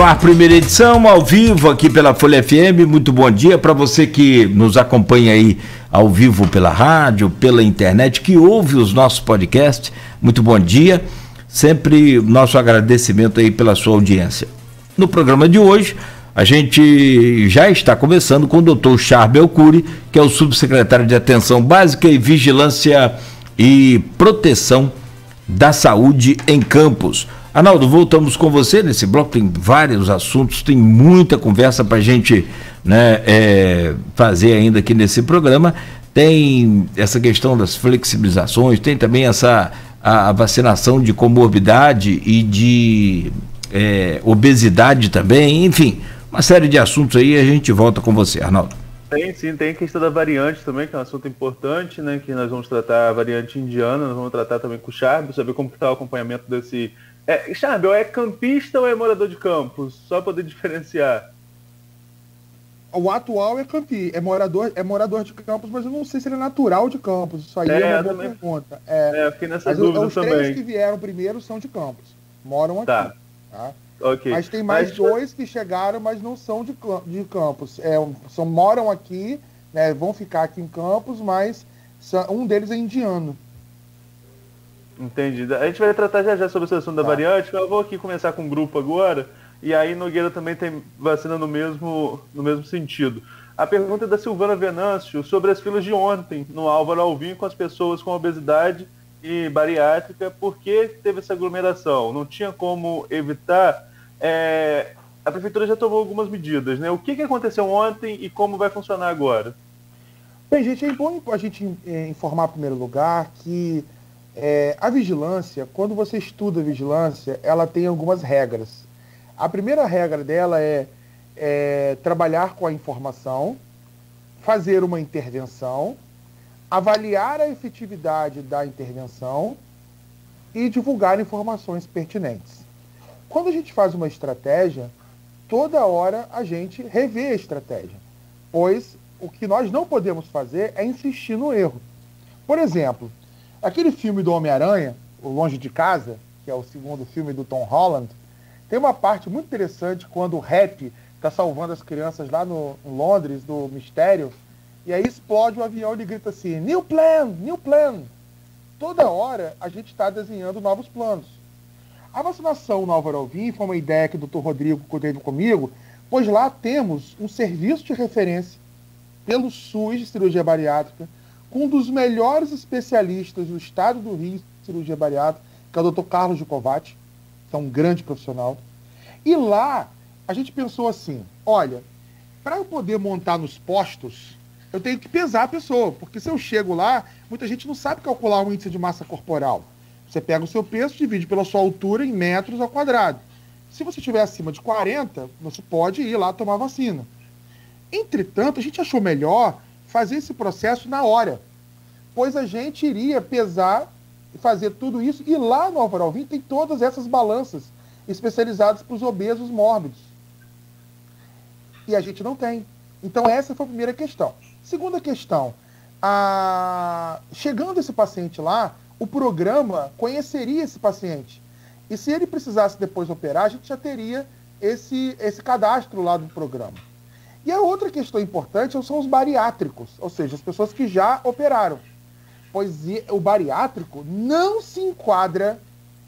A primeira edição, ao vivo, aqui pela Folha FM. Muito bom dia para você que nos acompanha aí ao vivo pela rádio, pela internet, que ouve os nossos podcasts. Muito bom dia. Sempre nosso agradecimento aí pela sua audiência. No programa de hoje, a gente já está começando com o doutor Charbel Cury, que é o subsecretário de Atenção Básica e Vigilância e Proteção da Saúde em Campos. Arnaldo, voltamos com você nesse bloco, tem vários assuntos, tem muita conversa para a gente, fazer ainda aqui nesse programa. Tem essa questão das flexibilizações, tem também a vacinação de comorbidade e de obesidade também, enfim, uma série de assuntos aí. A gente volta com você, Arnaldo. Tem a questão da variante também, que é um assunto importante, né? Que nós vamos tratar a variante indiana, nós vamos tratar também com o Charbel, saber como está o acompanhamento desse... Charbel, é campista ou é morador de Campos? Só para poder diferenciar. O atual é morador de Campos, mas eu não sei se ele é natural de Campos. Isso aí é uma boa pergunta. Fiquei nessa dúvida os também. Os três que vieram primeiro são de Campos. Moram aqui. Tá? Okay. Mas tem mais dois que chegaram, mas não são de Campos. Moram aqui, né, vão ficar aqui em Campos, mas um deles é indiano. Entendi. A gente vai tratar já sobre esse assunto da variante. Eu vou aqui começar com um grupo agora, e aí Nogueira também tem vacina no mesmo sentido. A pergunta é da Silvana Venâncio sobre as filas de ontem no Álvaro Alvim com as pessoas com obesidade e bariátrica. Por que teve essa aglomeração? Não tinha como evitar? A prefeitura já tomou algumas medidas, né? O que aconteceu ontem e como vai funcionar agora? Bem, gente, é bom a gente informar em primeiro lugar que a vigilância, quando você estuda a vigilância, ela tem algumas regras. A primeira regra dela é trabalhar com a informação, fazer uma intervenção, avaliar a efetividade da intervenção e divulgar informações pertinentes. Quando a gente faz uma estratégia, toda hora a gente revê a estratégia, pois o que nós não podemos fazer é insistir no erro. Por exemplo, aquele filme do Homem-Aranha, O Longe de Casa, que é o segundo filme do Tom Holland, tem uma parte muito interessante quando o Happy está salvando as crianças lá em Londres, do mistério, e aí explode o avião e ele grita assim, New plan, new plan. Toda hora a gente está desenhando novos planos. A vacinação no Álvaro Alvim foi uma ideia que o Dr. Rodrigo teve comigo, pois lá temos um serviço de referência pelo SUS de cirurgia bariátrica, com um dos melhores especialistas do estado do Rio de cirurgia bariátrica, que é o Dr. Carlos Gicovati, que é um grande profissional. E lá a gente pensou assim, olha, para eu poder montar nos postos, eu tenho que pesar a pessoa, porque se eu chego lá, muita gente não sabe calcular o índice de massa corporal. Você pega o seu peso, divide pela sua altura em metros ao quadrado. Se você estiver acima de 40, você pode ir lá tomar vacina. Entretanto, a gente achou melhor fazer esse processo na hora, pois a gente iria pesar e fazer tudo isso, e lá no Álvaro Alvim tem todas essas balanças especializadas para os obesos mórbidos. E a gente não tem. Então essa foi a primeira questão. Segunda questão, chegando esse paciente lá, o programa conheceria esse paciente. E se ele precisasse depois operar, a gente já teria esse cadastro lá do programa. E a outra questão importante são os bariátricos, ou seja, as pessoas que já operaram. Pois o bariátrico não se enquadra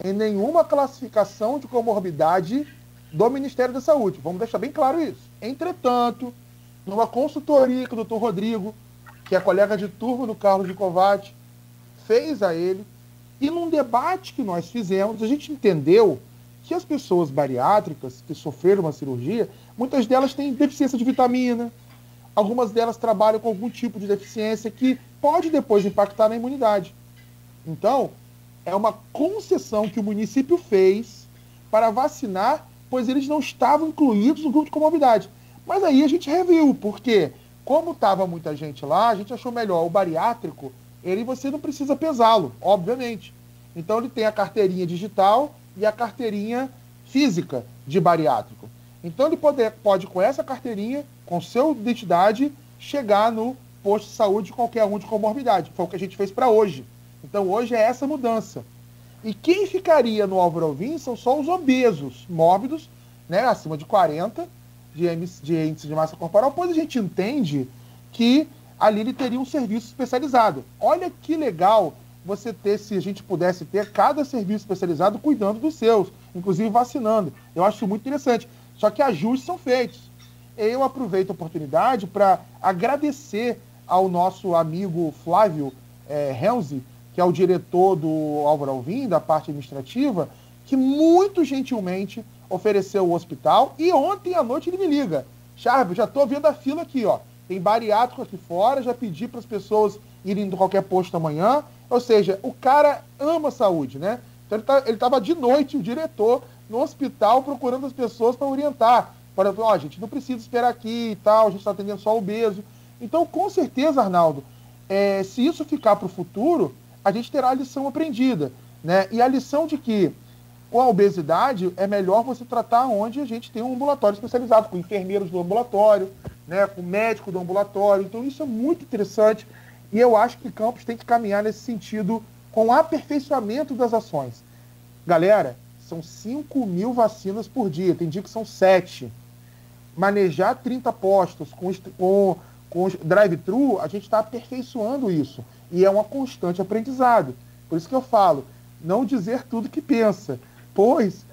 em nenhuma classificação de comorbidade do Ministério da Saúde. Vamos deixar bem claro isso. Entretanto, numa consultoria que o Dr. Rodrigo, que é colega de turma do Carlos Gicovati, fez a ele, e num debate que nós fizemos, a gente entendeu que as pessoas bariátricas que sofreram uma cirurgia, muitas delas têm deficiência de vitamina, algumas delas trabalham com algum tipo de deficiência que pode depois impactar na imunidade. Então, é uma concessão que o município fez para vacinar, pois eles não estavam incluídos no grupo de comorbidade. Mas aí a gente reviu, porque como estava muita gente lá, a gente achou melhor o bariátrico, você não precisa pesá-lo, obviamente. Então ele tem a carteirinha digital e a carteirinha física de bariátrico. Então ele pode com essa carteirinha, com sua identidade, chegar no posto de saúde de qualquer um de comorbidade. Foi o que a gente fez para hoje. Então hoje é essa mudança. E quem ficaria no Álvaro Alvim são só os obesos, mórbidos, né, acima de 40 de índice de massa corporal, pois a gente entende que ali ele teria um serviço especializado. Olha que legal você ter, se a gente pudesse ter cada serviço especializado cuidando dos seus, inclusive vacinando. Eu acho muito interessante. Só que ajustes são feitos. Eu aproveito a oportunidade para agradecer ao nosso amigo Flávio Helzi, que é o diretor do Álvaro Alvim, da parte administrativa, que muito gentilmente ofereceu o hospital, e ontem à noite ele me liga: Charles, já estou vendo a fila aqui, ó. Tem bariátrico aqui fora, já pedi para as pessoas irem em qualquer posto amanhã. Ou seja, o cara ama a saúde, né? Então ele estava de noite, o diretor, no hospital, procurando as pessoas para orientar. Para falar, a gente não precisa esperar aqui e tal, a gente está atendendo só obeso. Então, com certeza, Arnaldo, se isso ficar para o futuro, a gente terá a lição aprendida, né? E a lição de que com a obesidade é melhor você tratar onde a gente tem um ambulatório especializado, com enfermeiros do ambulatório, né, com médico do ambulatório. Então isso é muito interessante e eu acho que Campos tem que caminhar nesse sentido com o aperfeiçoamento das ações. Galera, são 5.000 vacinas por dia, tem dia que são 7. Manejar 30 postos com drive-thru, a gente está aperfeiçoando isso. E é uma constante aprendizado. Por isso que eu falo, não dizer tudo que pensa. Pois,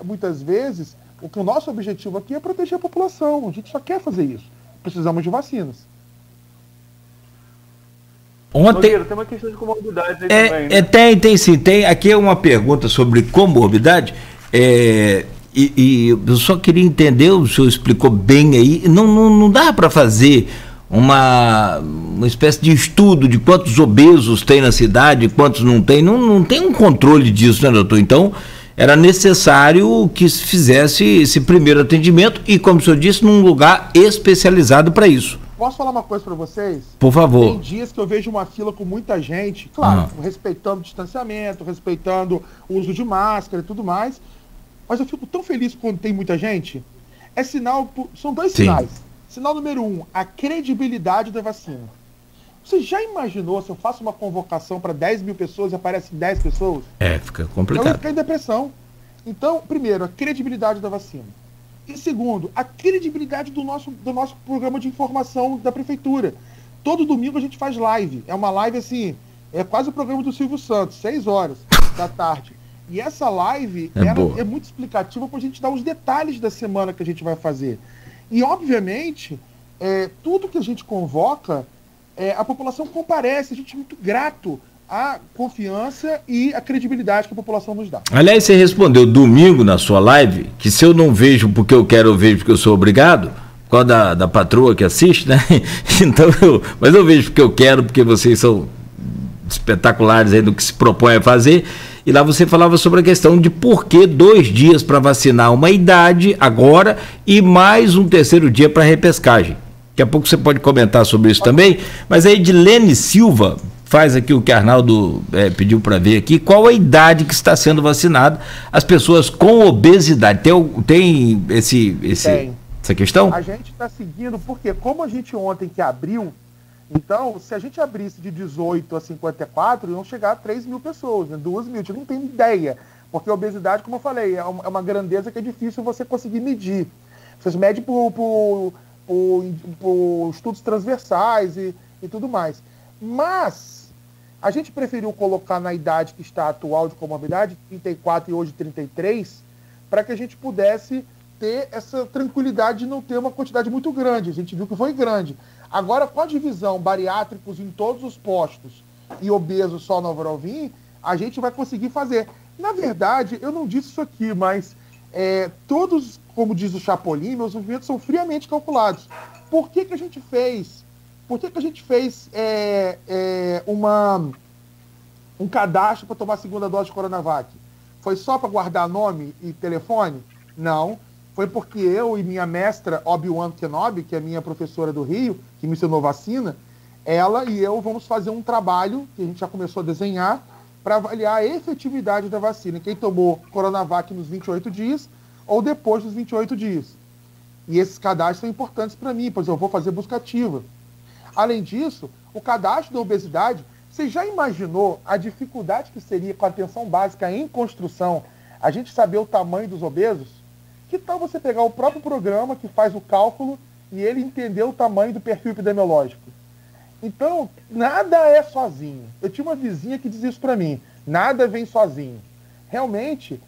muitas vezes, o nosso objetivo aqui é proteger a população. A gente só quer fazer isso. Precisamos de vacinas. Ontem... Tem uma questão de comorbidade aí também, né? Tem sim. Tem aqui uma pergunta sobre comorbidade. E eu só queria entender, o senhor explicou bem aí, não dá para fazer uma espécie de estudo de quantos obesos tem na cidade, quantos não tem, não tem um controle disso, né, doutor? Então, era necessário que se fizesse esse primeiro atendimento e, como o senhor disse, num lugar especializado para isso. Posso falar uma coisa para vocês? Por favor. Tem dias que eu vejo uma fila com muita gente, claro, respeitando o distanciamento, respeitando o uso de máscara e tudo mais, mas eu fico tão feliz quando tem muita gente. É sinal, são dois sinais. Sinal número 1, a credibilidade da vacina. Você já imaginou se eu faço uma convocação para 10 mil pessoas e aparecem 10 pessoas? Fica complicado. Eu ia ficar em depressão. Então, primeiro, a credibilidade da vacina. E segundo, a credibilidade do nosso programa de informação da prefeitura. Todo domingo a gente faz live. É uma live assim, é quase o programa do Silvio Santos, 6 horas da tarde. E essa live é muito explicativa para a gente dar os detalhes da semana que a gente vai fazer. E, obviamente, tudo que a gente convoca, a população comparece. A gente é muito grato à confiança e à credibilidade que a população nos dá. Aliás, você respondeu domingo na sua live que se eu não vejo porque eu quero, eu vejo porque eu sou obrigado, por causa da patroa que assiste, né? Então, mas eu vejo porque eu quero, porque vocês são espetaculares aí no que se propõe a fazer. E lá você falava sobre a questão de por que 2 dias para vacinar uma idade agora e mais um terceiro dia para repescagem. Daqui a pouco você pode comentar sobre isso também. Mas a Edilene Silva faz aqui o que Arnaldo pediu para ver aqui. Qual a idade que está sendo vacinada as pessoas com obesidade? Tem essa questão? A gente está seguindo, porque como a gente ontem que abriu, então, se a gente abrisse de 18 a 54, iam chegar a 3 mil pessoas, né? 2 mil, a gente não tem ideia. Porque a obesidade, como eu falei, é uma grandeza que é difícil você conseguir medir. Vocês medem por estudos transversais e tudo mais. Mas, a gente preferiu colocar na idade que está atual de comorbidade, 34 e hoje 33, para que a gente pudesse ter essa tranquilidade de não ter uma quantidade muito grande. A gente viu que foi grande. Agora, com a divisão bariátricos em todos os postos e obesos só no Álvaro Alvim, a gente vai conseguir fazer. Na verdade, eu não disse isso aqui, mas todos, como diz o Chapolin, meus movimentos são friamente calculados. Por que a gente fez? Um cadastro para tomar a segunda dose de Coronavac? Foi só para guardar nome e telefone? Não. Foi porque eu e minha mestra, Obi-Wan Kenobi, que é minha professora do Rio, que me ensinou vacina, ela e eu vamos fazer um trabalho, que a gente já começou a desenhar, para avaliar a efetividade da vacina. Quem tomou Coronavac nos 28 dias ou depois dos 28 dias. E esses cadastros são importantes para mim, pois eu vou fazer busca ativa. Além disso, o cadastro da obesidade, você já imaginou a dificuldade que seria com a atenção básica em construção, a gente saber o tamanho dos obesos? Que tal você pegar o próprio programa que faz o cálculo e ele entender o tamanho do perfil epidemiológico? Então, nada é sozinho. Eu tinha uma vizinha que dizia isso para mim. Nada vem sozinho. Realmente,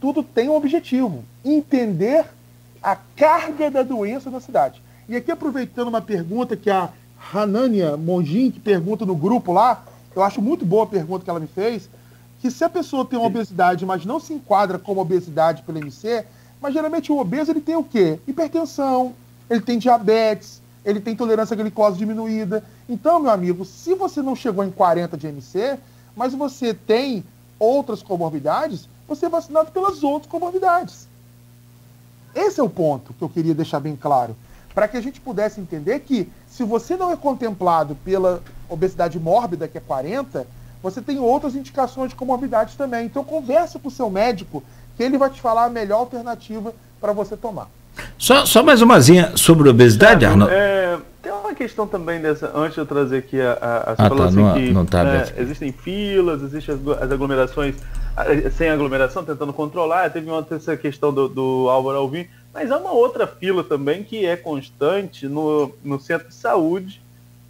tudo tem um objetivo. Entender a carga da doença na cidade. E aqui, aproveitando uma pergunta que a Hanania Monjin, que pergunta no grupo lá, eu acho muito boa a pergunta que ela me fez, que se a pessoa tem uma obesidade, mas não se enquadra como obesidade pelo MC, mas geralmente o obeso ele tem o quê? Hipertensão, ele tem diabetes, ele tem tolerância à glicose diminuída. Então, meu amigo, se você não chegou em 40 de MC, mas você tem outras comorbidades, você é vacinado pelas outras comorbidades. Esse é o ponto que eu queria deixar bem claro. Para que a gente pudesse entender que, se você não é contemplado pela obesidade mórbida, que é 40, você tem outras indicações de comorbidades também. Então, converse com o seu médico, que ele vai te falar a melhor alternativa para você tomar. Só mais umazinha sobre obesidade, Arnaldo. Tem uma questão também dessa, antes de eu trazer aqui existem filas, existem as aglomerações sem aglomeração, tentando controlar. Teve essa questão do Álvaro Alvim, mas há uma outra fila também que é constante no centro de saúde,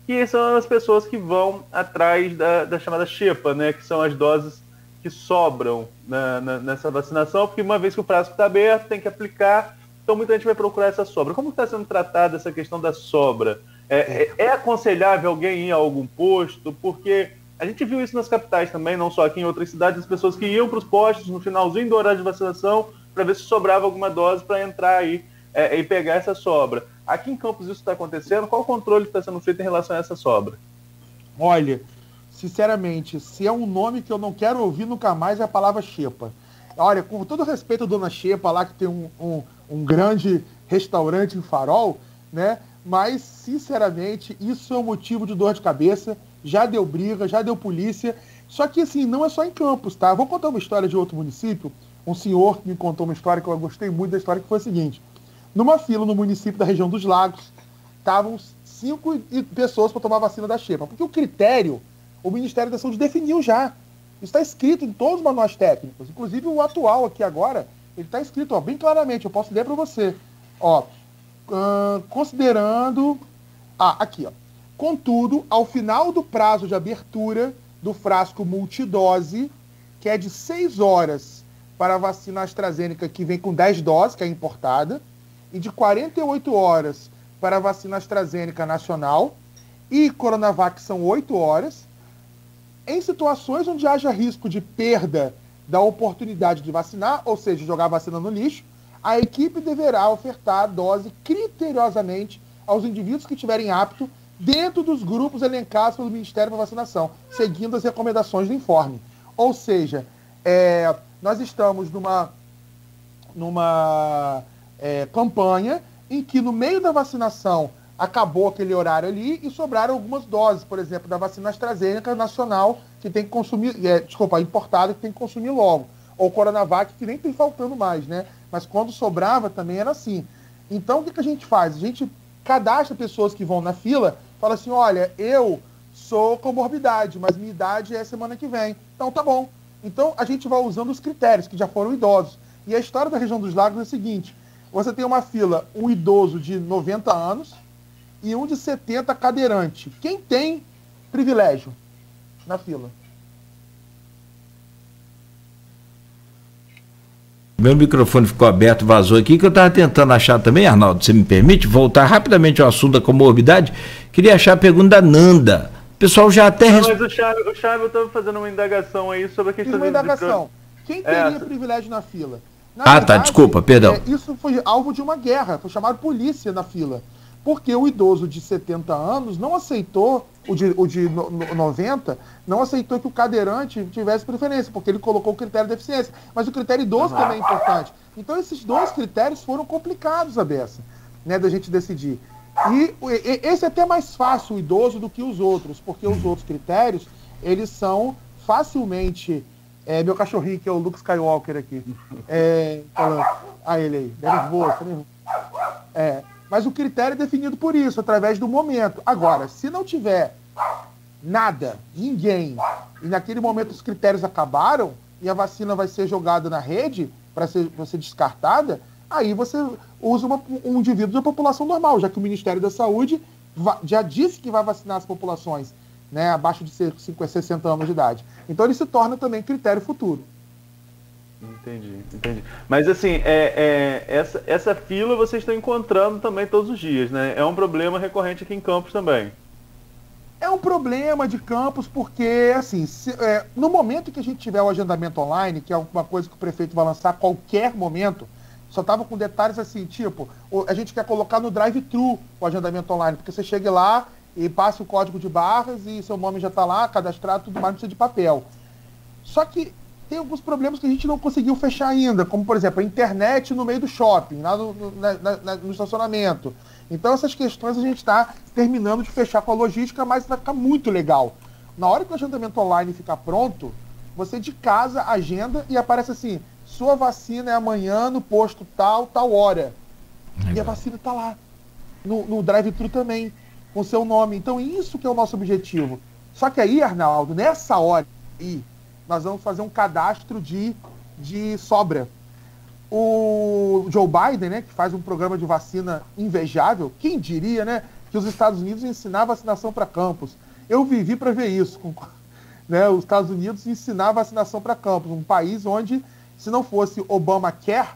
que são as pessoas que vão atrás da chamada xepa, né, que são as doses que sobram nessa vacinação, porque uma vez que o frasco está aberto, tem que aplicar. Então muita gente vai procurar essa sobra. Como está sendo tratada essa questão da sobra? É aconselhável alguém ir a algum posto? Porque a gente viu isso nas capitais também, não só aqui em outras cidades, as pessoas que iam para os postos no finalzinho do horário de vacinação para ver se sobrava alguma dose para entrar aí e pegar essa sobra. Aqui em Campos isso está acontecendo? Qual o controle que está sendo feito em relação a essa sobra? Olha, sinceramente, se é um nome que eu não quero ouvir nunca mais, é a palavra xepa. Olha, com todo respeito à dona Xepa lá, que tem um grande restaurante em Farol, né? Mas, sinceramente, isso é um motivo de dor de cabeça. Já deu briga, já deu polícia. Só que, assim, não é só em Campos, tá? Vou contar uma história de outro município. Um senhor me contou uma história que eu gostei muito da história, que foi a seguinte. Numa fila no município da região dos Lagos, estavam 5 pessoas para tomar a vacina da Xepa. Porque o critério, o Ministério da Saúde definiu já. Isso está escrito em todos os manuais técnicos. Inclusive o atual aqui agora, ele está escrito bem claramente. Eu posso ler para você. Considerando... aqui, ó. Contudo, ao final do prazo de abertura do frasco multidose, que é de 6 horas para a vacina AstraZeneca, que vem com 10 doses, que é importada, e de 48 horas para a vacina AstraZeneca nacional, e Coronavac são 8 horas, em situações onde haja risco de perda da oportunidade de vacinar, ou seja, jogar a vacina no lixo, a equipe deverá ofertar a dose criteriosamente aos indivíduos que estiverem aptos dentro dos grupos elencados pelo Ministério da Vacinação, seguindo as recomendações do informe. Ou seja, nós estamos numa campanha em que, no meio da vacinação, acabou aquele horário ali e sobraram algumas doses, por exemplo, da vacina AstraZeneca nacional, que tem que consumir, importada, que tem que consumir logo. Ou Coronavac, que nem tem faltando mais, né? Mas quando sobrava também era assim. Então, o que a gente faz? A gente cadastra pessoas que vão na fila, fala assim, olha, eu sou comorbidade, mas minha idade é semana que vem. Então, tá bom. Então, a gente vai usando os critérios, que já foram idosos. E a história da região dos Lagos é a seguinte, você tem uma fila, um idoso de 90 anos, e um de 70 cadeirante. Quem tem privilégio na fila? Meu microfone ficou aberto, vazou aqui, que eu estava tentando achar também, Arnaldo, você me permite voltar rapidamente ao assunto da comorbidade? Queria achar a pergunta da Nanda. O pessoal já até... Mas o Chave estava fazendo uma indagação aí sobre a questão... Uma indagação. Quem teria privilégio na fila? Na verdade, tá, desculpa, perdão. Isso foi alvo de uma guerra, foi chamado polícia na fila. Porque o idoso de 70 anos não aceitou, o de 90, não aceitou que o cadeirante tivesse preferência, porque ele colocou o critério de deficiência. Mas o critério idoso também é importante. Então esses dois critérios foram complicados, a beça, né, da gente decidir. E esse é até mais fácil, o idoso, do que os outros, porque os outros critérios, eles são facilmente... meu cachorrinho, que é o Luke Skywalker aqui. Ele aí, nervoso. Mas o critério é definido por isso, através do momento. Agora, se não tiver nada, ninguém, e naquele momento os critérios acabaram, e a vacina vai ser jogada na rede para ser descartada, aí você usa um indivíduo da população normal, já que o Ministério da Saúde já disse que vai vacinar as populações, né, abaixo de 60 anos de idade. Então ele se torna também critério futuro. Entendi. Mas assim, essa fila vocês estão encontrando também todos os dias, né? É um problema recorrente aqui em Campos também. É um problema de Campos porque, assim, no momento que a gente tiver o agendamento online, que é uma coisa que o prefeito vai lançar a qualquer momento, só estava com detalhes assim, tipo, a gente quer colocar no drive-thru o agendamento online, porque você chega lá e passa o código de barras e seu nome já está lá, cadastrado, tudo mais, não precisa de papel. Só que tem alguns problemas que a gente não conseguiu fechar ainda, como, por exemplo, a internet no meio do shopping, lá no estacionamento. Então, essas questões a gente está terminando de fechar com a logística, mas vai ficar muito legal. Na hora que o agendamento online ficar pronto, você de casa agenda e aparece assim, sua vacina é amanhã no posto tal hora. Legal. E a vacina está lá, no drive-thru também, com seu nome. Então, isso que é o nosso objetivo. Só que aí, Arnaldo, nessa hora aí, nós vamos fazer um cadastro de sobra. O Joe Biden, né, que faz um programa de vacina invejável, quem diria, né, que os Estados Unidos ensinar a vacinação para campos. Eu vivi para ver isso, né, os Estados Unidos ensinar a vacinação para campos, um país onde, se não fosse Obamacare,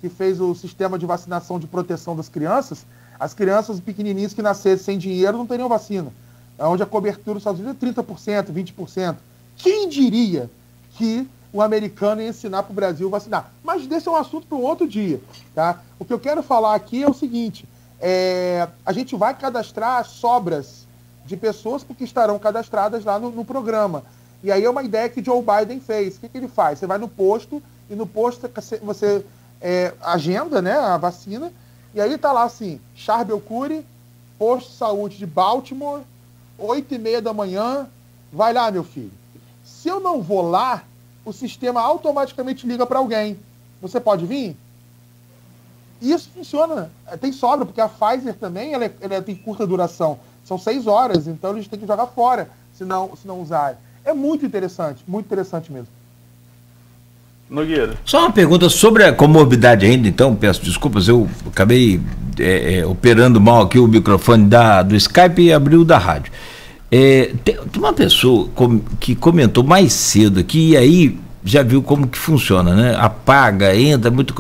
que fez o sistema de vacinação de proteção das crianças, as crianças pequenininhas que nascessem sem dinheiro não teriam vacina. Onde a cobertura dos Estados Unidos é 30%, 20%. Quem diria que o americano ia ensinar para o Brasil a vacinar? Mas desse é um assunto para um outro dia. Tá? O que eu quero falar aqui é o seguinte, a gente vai cadastrar sobras de pessoas porque estarão cadastradas lá no programa. E aí é uma ideia que Joe Biden fez. O que ele faz? Você vai no posto, e no posto você agenda, né, a vacina, e aí está lá assim, Charbel Curry, posto de saúde de Baltimore, 8h30 da manhã, vai lá, meu filho. Se eu não vou lá, o sistema automaticamente liga para alguém. Você pode vir? E isso funciona. Tem sobra, porque a Pfizer também ela tem curta duração. São 6 horas, então eles têm que jogar fora se não usarem. É muito interessante mesmo. Nogueira. Só uma pergunta sobre a comorbidade ainda, então, peço desculpas, eu acabei operando mal aqui o microfone do Skype e abriu da rádio. Tem uma pessoa que comentou mais cedo aqui, e aí já viu como que funciona, né? Apaga, entra, muito...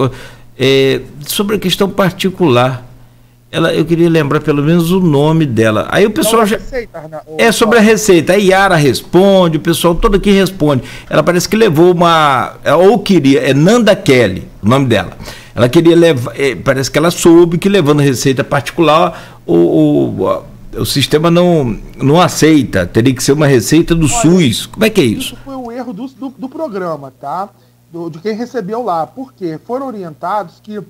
sobre a questão particular. Eu queria lembrar pelo menos o nome dela. Aí o pessoal já... sobre a receita. A Yara responde, o pessoal todo aqui responde. Ela parece que levou Nanda Kelly, o nome dela. Ela queria levar... parece que ela soube que levando receita particular, o sistema não aceita. Teria que ser uma receita do SUS. Como é que é isso? Isso foi um erro do programa, tá? De quem recebeu lá. Por quê? Foram orientados que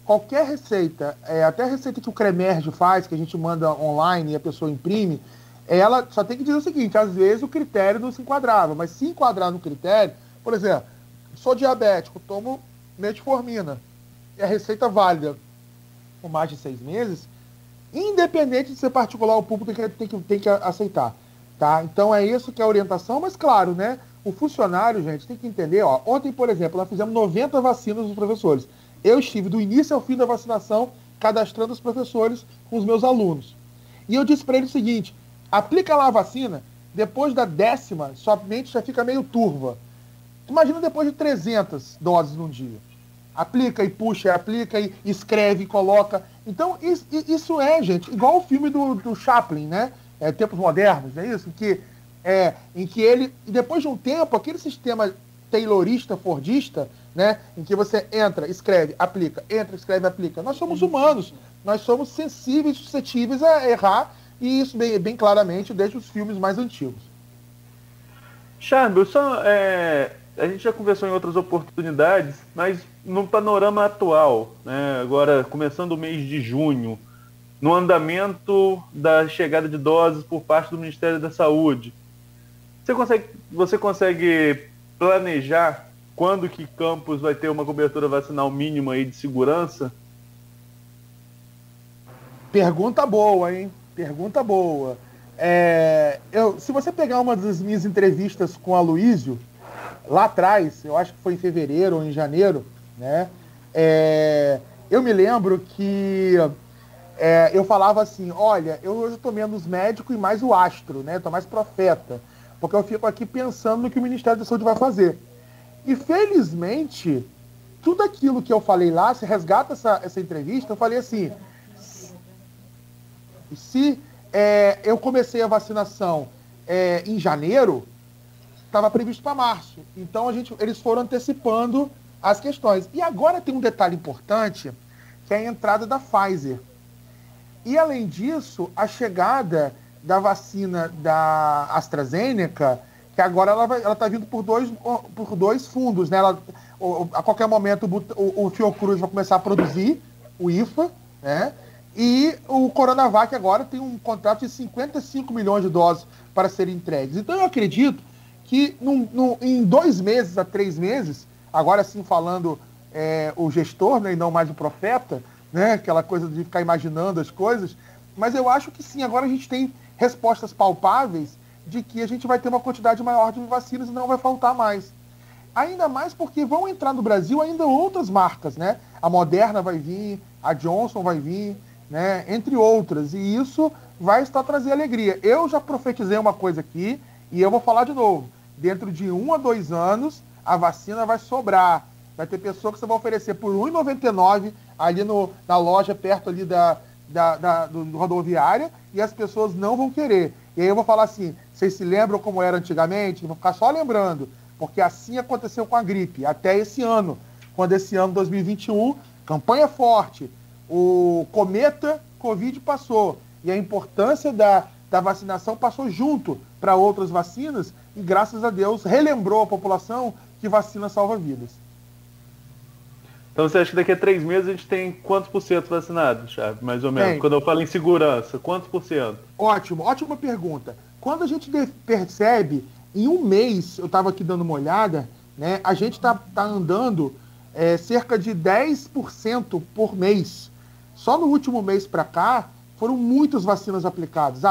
qualquer receita, até a receita que o Cremerge faz, que a gente manda online e a pessoa imprime, ela só tem que dizer o seguinte, às vezes o critério não se enquadrava, mas se enquadrar no critério, por exemplo, sou diabético, tomo metformina, e a receita válida por mais de 6 meses, independente de ser particular ou público, tem que aceitar. Tá? Então é isso que é a orientação, mas claro, né? O funcionário, gente, tem que entender, ontem, por exemplo, nós fizemos 90 vacinas dos professores. Eu estive do início ao fim da vacinação cadastrando os professores com os meus alunos. E eu disse para eles o seguinte, aplica lá a vacina, depois da 10ª, sua mente já fica meio turva. Imagina depois de 300 doses num dia. Aplica e puxa, aplica e escreve e coloca. Então, isso gente, igual o filme do Chaplin, né? Tempos Modernos, não é isso? Em que ele, depois de um tempo, aquele sistema taylorista, fordista, né, em que você entra, escreve, aplica, entra, escreve, aplica. Nós somos humanos, nós somos sensíveis, suscetíveis a errar, e isso bem claramente desde os filmes mais antigos. Charbel, a gente já conversou em outras oportunidades, mas no panorama atual, né, agora começando o mês de junho, no andamento da chegada de doses por parte do Ministério da Saúde, você consegue planejar quando que Campos vai ter uma cobertura vacinal mínima aí de segurança? Pergunta boa, hein? Pergunta boa. Se você pegar uma das minhas entrevistas com a Aloysio, lá atrás, eu acho que foi em fevereiro ou em janeiro, né? Eu me lembro que eu falava assim, olha, eu hoje estou menos médico e mais o astro, né? Estou mais profeta, porque eu fico aqui pensando no que o Ministério da Saúde vai fazer. E felizmente, tudo aquilo que eu falei lá, se resgata essa entrevista, eu falei assim, se eu comecei a vacinação em janeiro, estava previsto para março. Então eles foram antecipando as questões. E agora tem um detalhe importante, que é a entrada da Pfizer. E além disso, a chegada da vacina da AstraZeneca, que agora ela está vindo por dois fundos, né? A qualquer momento o Fiocruz vai começar a produzir, o IFA, né? E o Coronavac agora tem um contrato de 55 milhões de doses para serem entregues. Então eu acredito que em 2 meses a 3 meses, agora sim falando o gestor, né, e não mais o profeta, né, aquela coisa de ficar imaginando as coisas, mas eu acho que sim, agora a gente tem respostas palpáveis de que a gente vai ter uma quantidade maior de vacinas e não vai faltar mais. Ainda mais porque vão entrar no Brasil ainda outras marcas, né? A Moderna vai vir, a Johnson vai vir, né? Entre outras. E isso vai estar trazendo alegria. Eu já profetizei uma coisa aqui e eu vou falar de novo. Dentro de 1 a 2 anos, a vacina vai sobrar. Vai ter pessoa que você vai oferecer por R$ 1,99 ali na loja perto ali do rodoviária e as pessoas não vão querer. E aí eu vou falar assim, vocês se lembram como era antigamente? Eu vou ficar só lembrando, porque assim aconteceu com a gripe, até esse ano. Quando esse ano, 2021, campanha forte, o cometa Covid passou, e a importância da vacinação passou junto para outras vacinas, e graças a Deus relembrou a população que vacina salva vidas. Então você acha que daqui a 3 meses a gente tem quantos por cento vacinados, Chave? Mais ou menos. Tem. Quando eu falo em segurança, quantos por cento? Ótima pergunta. Quando a gente percebe, em 1 mês, eu estava aqui dando uma olhada, né, a gente tá andando cerca de 10% por mês. Só no último mês para cá, foram muitas vacinas aplicadas.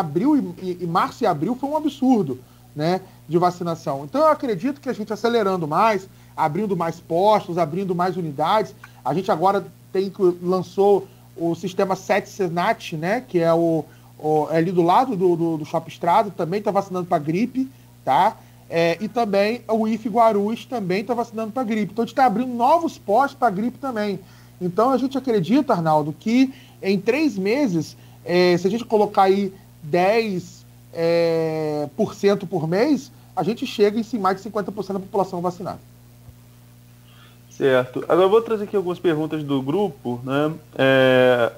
Março e abril foi um absurdo, né, de vacinação. Então eu acredito que a gente acelerando mais, abrindo mais postos, abrindo mais unidades. A gente agora lançou o sistema 7 Senat, né, que é ali do lado do Shopping Estrada, também está vacinando para gripe, tá? E também o IF Guarulhos também está vacinando para gripe. Então a gente está abrindo novos postos para gripe também. Então a gente acredita, Arnaldo, que em 3 meses, se a gente colocar aí 10% por mês, a gente chega em mais de 50% da população vacinada. Certo. Agora eu vou trazer aqui algumas perguntas do grupo, né?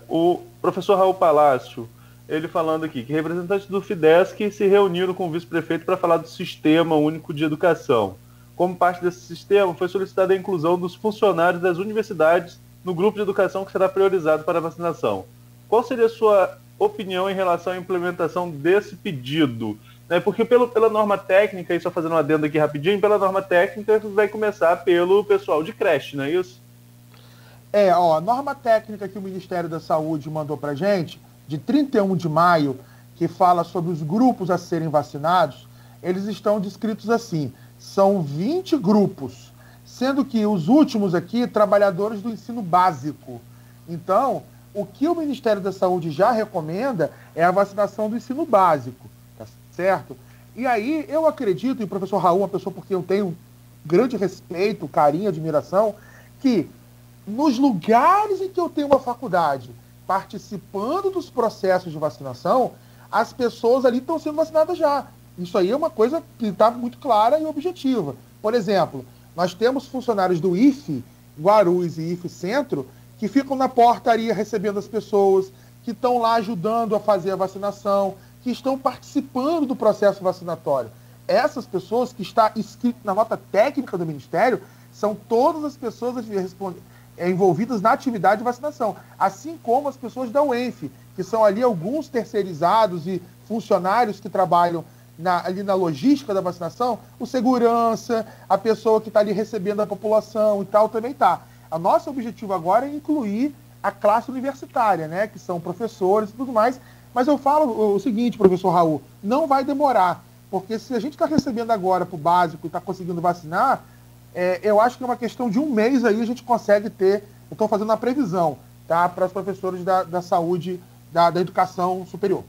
O professor Raul Palácio, ele falando aqui que representantes do FIDESC se reuniram com o vice-prefeito para falar do Sistema Único de Educação. Como parte desse sistema, foi solicitada a inclusão dos funcionários das universidades no grupo de educação que será priorizado para a vacinação. Qual seria a sua opinião em relação à implementação desse pedido? Porque pela norma técnica, e só fazendo um adendo aqui rapidinho, pela norma técnica vai começar pelo pessoal de creche, não é isso? A norma técnica que o Ministério da Saúde mandou para a gente, de 31 de maio, que fala sobre os grupos a serem vacinados, eles estão descritos assim, são 20 grupos, sendo que os últimos aqui, trabalhadores do ensino básico. Então, o que o Ministério da Saúde já recomenda é a vacinação do ensino básico. Certo? E aí eu acredito, e o professor Raul, uma pessoa por quem eu tenho grande respeito, carinho, admiração, que nos lugares em que eu tenho uma faculdade participando dos processos de vacinação, as pessoas ali estão sendo vacinadas já. Isso aí é uma coisa que está muito clara e objetiva. Por exemplo, nós temos funcionários do IFE Guarulhos e IFE Centro que ficam na portaria recebendo as pessoas, que estão lá ajudando a fazer a vacinação, que estão participando do processo vacinatório. Essas pessoas que está escrito na nota técnica do Ministério são todas as pessoas envolvidas na atividade de vacinação, assim como as pessoas da UENF, que são ali alguns terceirizados e funcionários que trabalham ali na logística da vacinação, o segurança, a pessoa que está ali recebendo a população e tal, também está. O nosso objetivo agora é incluir a classe universitária, né, que são professores e tudo mais. Mas eu falo o seguinte, professor Raul, não vai demorar, porque se a gente está recebendo agora para o básico e está conseguindo vacinar, eu acho que é uma questão de 1 mês aí a gente consegue ter, eu estou fazendo uma previsão, tá, para os professores da saúde, da educação superior.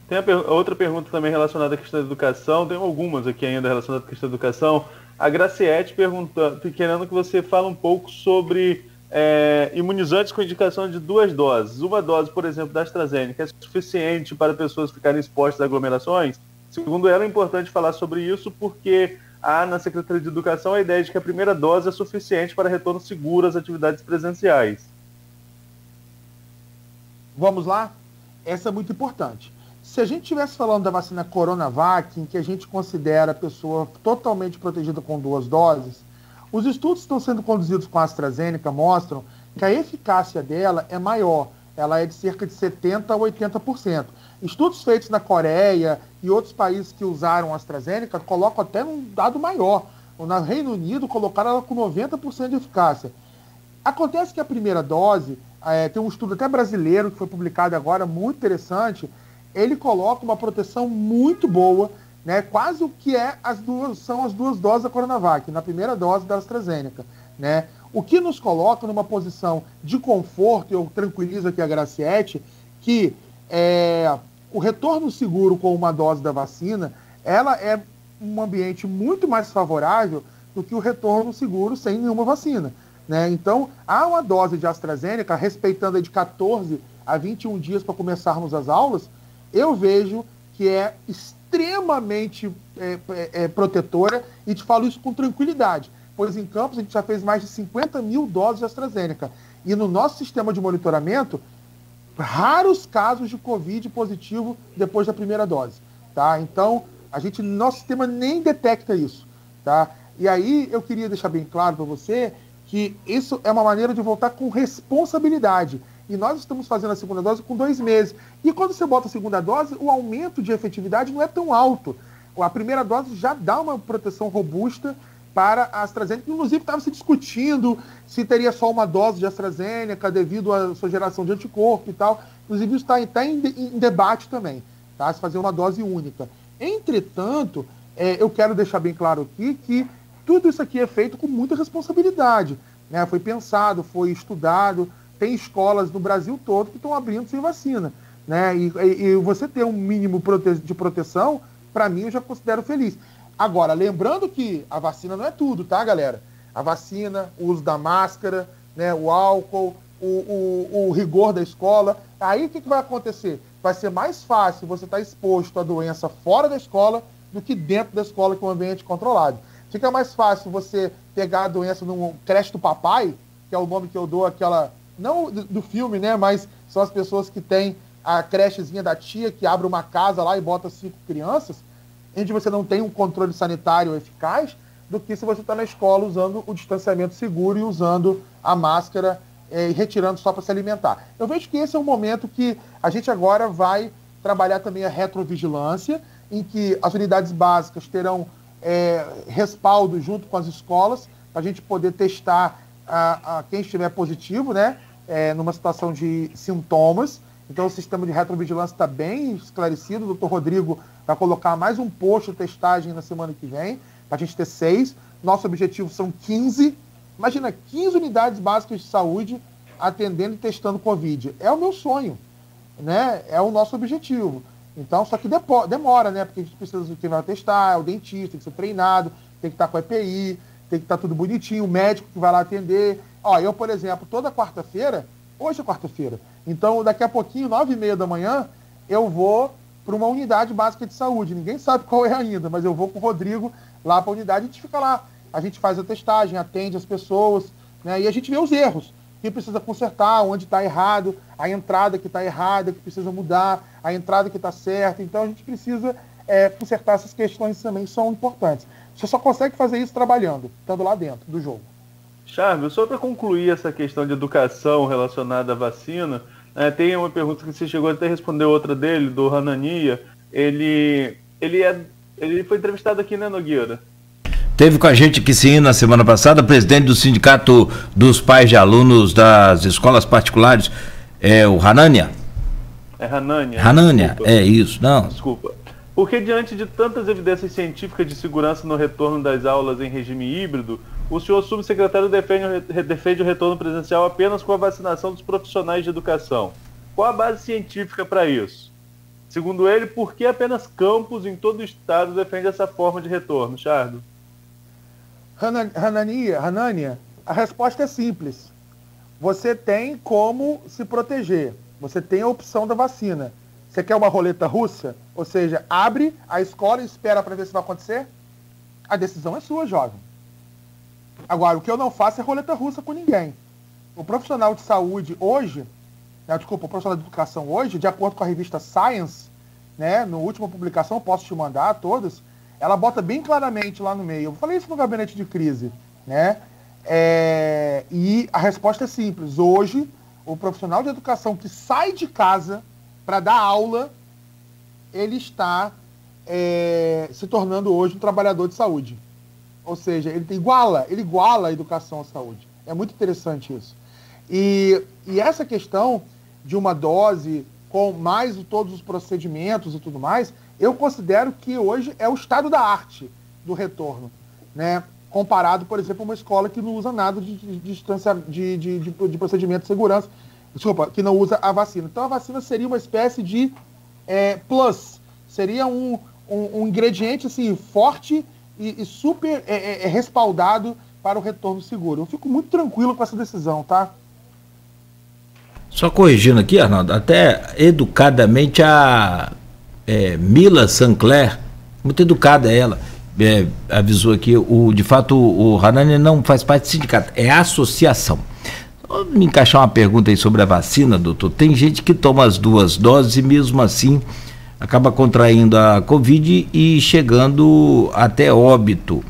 Tem outra pergunta também relacionada à questão da educação, tem algumas aqui ainda relacionadas à questão da educação. A Graciete perguntando, querendo que você fale um pouco sobre imunizantes com indicação de 2 doses. Uma dose, por exemplo, da AstraZeneca é suficiente para pessoas ficarem expostas a aglomerações? Segundo ela, é importante falar sobre isso porque há na Secretaria de Educação a ideia de que a primeira dose é suficiente para retorno seguro às atividades presenciais. Vamos lá? Essa é muito importante. Se a gente estivesse falando da vacina Coronavac, em que a gente considera a pessoa totalmente protegida com 2 doses, os estudos que estão sendo conduzidos com a AstraZeneca mostram que a eficácia dela é maior. Ela é de cerca de 70% a 80%. Estudos feitos na Coreia e outros países que usaram a AstraZeneca colocam até um dado maior. No Reino Unido colocaram ela com 90% de eficácia. Acontece que a primeira dose, tem um estudo até brasileiro que foi publicado agora, muito interessante, ele coloca uma proteção muito boa, né, quase o que são as 2 doses da Coronavac, na primeira dose da AstraZeneca, né? O que nos coloca numa posição de conforto, eu tranquilizo aqui a Graciete, que o retorno seguro com uma dose da vacina, ela é um ambiente muito mais favorável do que o retorno seguro sem nenhuma vacina, né? Então, há uma dose de AstraZeneca, respeitando de 14 a 21 dias para começarmos as aulas, eu vejo que é extremamente protetora, e te falo isso com tranquilidade, pois em Campos a gente já fez mais de 50 mil doses de AstraZeneca, e no nosso sistema de monitoramento, raros casos de Covid positivo depois da primeira dose, tá? Então, nosso sistema nem detecta isso, tá? E aí eu queria deixar bem claro para você que isso é uma maneira de voltar com responsabilidade. E nós estamos fazendo a segunda dose com 2 meses. E quando você bota a segunda dose, o aumento de efetividade não é tão alto. A primeira dose já dá uma proteção robusta para a AstraZeneca. Inclusive, estava se discutindo se teria só uma dose de AstraZeneca devido à sua geração de anticorpo e tal. Inclusive, isso está em debate também, tá? Se fazer uma dose única. Entretanto, eu quero deixar bem claro aqui que tudo isso aqui é feito com muita responsabilidade, né? Foi pensado, foi estudado. Tem escolas no Brasil todo que estão abrindo sem vacina, né? E você ter um mínimo de proteção, para mim, eu já considero feliz. Agora, lembrando que a vacina não é tudo, tá, galera? A vacina, o uso da máscara, né, o álcool, o rigor da escola. Aí o que vai acontecer? Vai ser mais fácil você estar exposto à doença fora da escola do que dentro da escola, que é um ambiente controlado. Fica mais fácil você pegar a doença no creche do papai, que é o nome que eu dou aquela... Não do filme, né? Mas são as pessoas que têm a crechezinha da tia, que abre uma casa lá e bota 5 crianças, onde você não tem um controle sanitário eficaz, do que se você está na escola usando o distanciamento seguro e usando a máscara e retirando só para se alimentar. Eu vejo que esse é um momento que a gente agora vai trabalhar também a retrovigilância, em que as unidades básicas terão respaldo junto com as escolas, para a gente poder testar a quem estiver positivo, né, numa situação de sintomas. Então o sistema de retrovigilância está bem esclarecido. O Dr. Rodrigo vai colocar mais um post de testagem na semana que vem, para a gente ter 6. Nosso objetivo são 15. Imagina, 15 unidades básicas de saúde atendendo e testando Covid. É o meu sonho, né? É o nosso objetivo. Então, só que demora, né? Porque a gente precisa de quem vai testar, é o dentista, tem que ser treinado, tem que estar com a EPI, tem que estar tudo bonitinho, o médico que vai lá atender. Ó, eu, por exemplo, toda quarta-feira, hoje é quarta-feira, então daqui a pouquinho, 9h30 da manhã, eu vou para uma unidade básica de saúde. Ninguém sabe qual é ainda, mas eu vou com o Rodrigo lá para a unidade, a gente fica lá, a gente faz a testagem, atende as pessoas, né? E a gente vê os erros, quem precisa consertar, onde está errado, a entrada que está errada, que precisa mudar, a entrada que está certa. Então a gente precisa consertar essas questões também, são importantes. Você só consegue fazer isso trabalhando, estando lá dentro do jogo. Charles, só para concluir essa questão de educação relacionada à vacina, tem uma pergunta que você chegou até a responder, outra dele, do Hanania. Ele foi entrevistado aqui, né, Nogueira? Teve com a gente aqui sim na semana passada, presidente do Sindicato dos Pais de Alunos das Escolas Particulares, o Hanania. É Hanania. Hanania, desculpa. É isso, não. Desculpa. Porque diante de tantas evidências científicas de segurança no retorno das aulas em regime híbrido, O senhor subsecretário defende o retorno presencial apenas com a vacinação dos profissionais de educação. Qual a base científica para isso? Segundo ele, por que apenas Campos em todo o estado defende essa forma de retorno, Chardo? Hanania, a resposta é simples. Você tem como se proteger. Você tem a opção da vacina. Você quer uma roleta russa? Ou seja, abre a escola e espera para ver se vai acontecer? A decisão é sua, jovem. Agora, o que eu não faço é roleta russa com ninguém. O profissional de saúde hoje, o profissional de educação hoje, de acordo com a revista Science, né, na última publicação, posso te mandar todas, ela bota bem claramente lá no meio. Eu falei isso no gabinete de crise, né? E a resposta é simples. Hoje, o profissional de educação que sai de casa para dar aula, ele está se tornando hoje um trabalhador de saúde. Ou seja, ele iguala a educação à saúde. É muito interessante isso. E essa questão de uma dose com mais todos os procedimentos e tudo mais, eu considero que hoje é o estado da arte do retorno, né? Comparado, por exemplo, a uma escola que não usa nada de procedimento de segurança, que não usa a vacina. Então a vacina seria uma espécie de plus, seria um ingrediente assim, forte e super respaldado para o retorno seguro. Eu fico muito tranquilo com essa decisão, tá? Só corrigindo aqui, Arnaldo, até educadamente a Mila Sancler, muito educada ela, avisou aqui, de fato o Hanani não faz parte do sindicato, é associação. Vou me encaixar uma pergunta aí sobre a vacina, doutor. Tem gente que toma as 2 doses e mesmo assim acaba contraindo a Covid e chegando até óbito.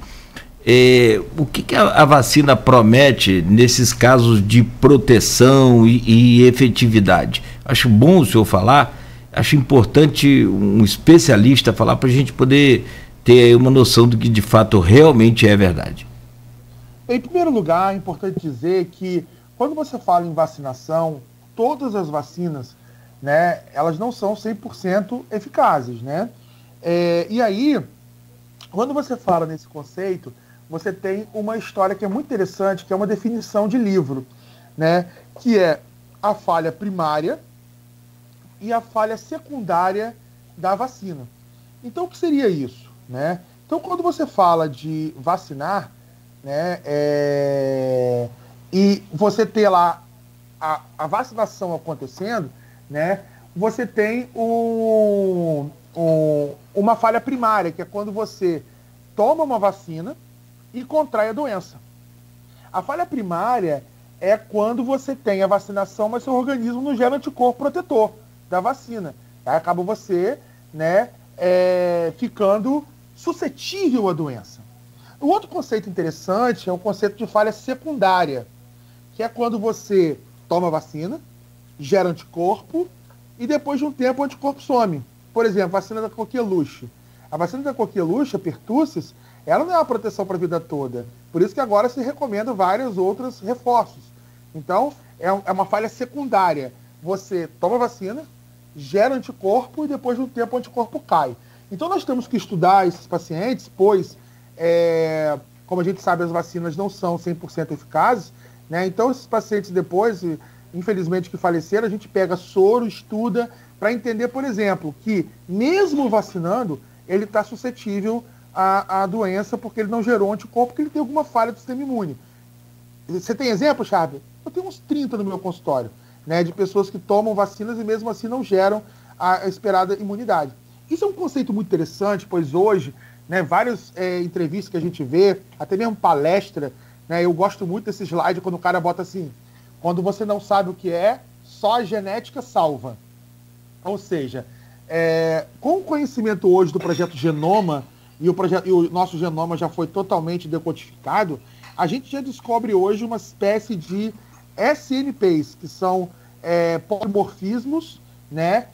O que a vacina promete nesses casos de proteção e efetividade? Acho bom o senhor falar, acho importante um especialista falar para a gente poder ter aí uma noção do que de fato realmente é verdade. Em primeiro lugar, é importante dizer que quando você fala em vacinação, todas as vacinas, né, elas não são 100% eficazes, né? E aí, quando você fala nesse conceito, você tem uma história que é muito interessante, que é uma definição de livro, né? Que é a falha primária e a falha secundária da vacina. Então, o que seria isso, né? Então, quando você fala de vacinar, né, e você ter lá a vacinação acontecendo, né, você tem uma falha primária, que é quando você toma uma vacina e contrai a doença. A falha primária é quando você tem a vacinação, mas seu organismo não gera anticorpo protetor da vacina. Aí acaba você, né, ficando suscetível à doença. O outro conceito interessante é o conceito de falha secundária, que é quando você toma a vacina, gera anticorpo e depois de um tempo o anticorpo some. Por exemplo, a vacina da coqueluche. A vacina da coqueluche, a pertussis, ela não é uma proteção para a vida toda. Por isso que agora se recomenda vários outros reforços. Então, é uma falha secundária. Você toma a vacina, gera anticorpo e depois de um tempo o anticorpo cai. Então, nós temos que estudar esses pacientes, pois, como a gente sabe, as vacinas não são 100% eficazes, né? Então, esses pacientes depois, infelizmente, que faleceram, a gente pega soro, estuda, para entender, por exemplo, que mesmo vacinando, ele está suscetível à doença porque ele não gerou anticorpo, porque ele tem alguma falha do sistema imune. Você tem exemplo, Charles? Eu tenho uns 30 no meu consultório, né, de pessoas que tomam vacinas e mesmo assim não geram a esperada imunidade. Isso é um conceito muito interessante, pois hoje, né, várias entrevistas que a gente vê, até mesmo palestra, né, eu gosto muito desse slide quando o cara bota assim, quando você não sabe o que é, só a genética salva. Ou seja, com o conhecimento hoje do projeto Genoma, e o nosso genoma já foi totalmente decodificado, a gente já descobre hoje uma espécie de SNPs, que são polimorfismos, né,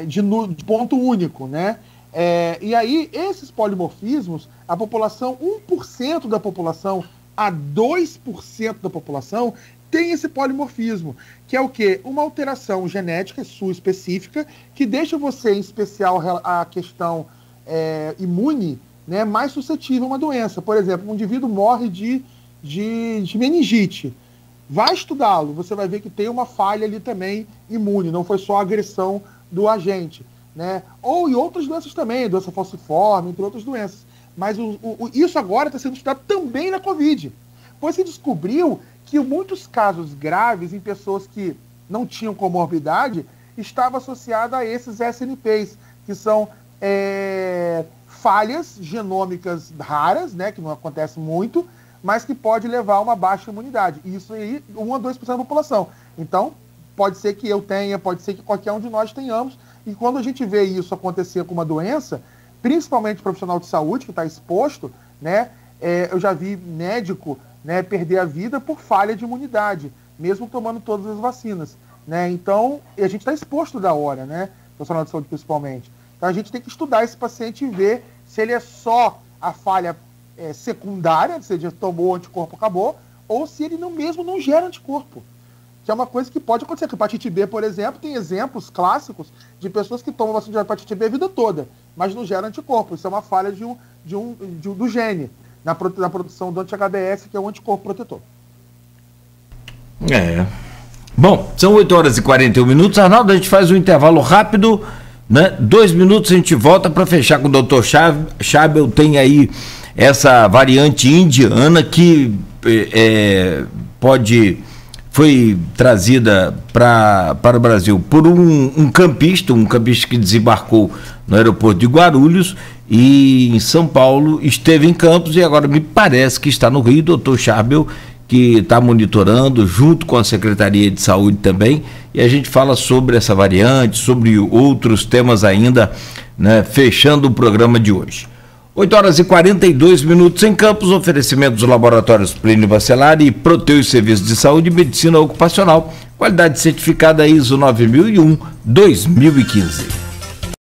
de ponto único, né? E aí, esses polimorfismos, a população, 1% da população a 2% da população tem esse polimorfismo, que é o quê? Uma alteração genética sua específica, que deixa você, em especial a questão imune, né, mais suscetível a uma doença. Por exemplo, um indivíduo morre de meningite. Vai estudá-lo, você vai ver que tem uma falha ali também imune, não foi só a agressão do agente, né? Ou em outras doenças também, doença falciforme, entre outras doenças. Mas isso agora está sendo estudado também na Covid. Pois se descobriu que muitos casos graves em pessoas que não tinham comorbidade estavam associados a esses SNPs, que são falhas genômicas raras, né, que não acontece muito, mas que pode levar a uma baixa imunidade. Isso aí, 1 a 2% da população. Então, pode ser que eu tenha, pode ser que qualquer um de nós tenhamos. E quando a gente vê isso acontecer com uma doença, principalmente profissional de saúde que está exposto, né, eu já vi médico, né, perder a vida por falha de imunidade, mesmo tomando todas as vacinas, né? Então, a gente está exposto da hora, né, profissional de saúde principalmente. Então, a gente tem que estudar esse paciente e ver se ele é só a falha secundária, ou seja, tomou o anticorpo, acabou, ou se ele mesmo não gera anticorpo. Que é uma coisa que pode acontecer. Que hepatite B, por exemplo, tem exemplos clássicos de pessoas que tomam vacina de hepatite B a vida toda, mas não geram anticorpo. Isso é uma falha do gene na produção do anti-HBS, que é o anticorpo protetor. Bom, são 8h41. Arnaldo, a gente faz um intervalo rápido, né? 2 minutos a gente volta para fechar com o Dr. Schabel. Tem aí essa variante indiana que foi trazida para o Brasil por um campista que desembarcou no aeroporto de Guarulhos e em São Paulo, esteve em Campos e agora me parece que está no Rio. Dr. Schabel, que está monitorando junto com a Secretaria de Saúde também, e a gente fala sobre essa variante, sobre outros temas ainda, né, fechando o programa de hoje. 8h42 em Campos, oferecimento dos laboratórios Plínio Bacelar e Proteus Serviços de Saúde e Medicina Ocupacional, qualidade certificada ISO 9001-2015.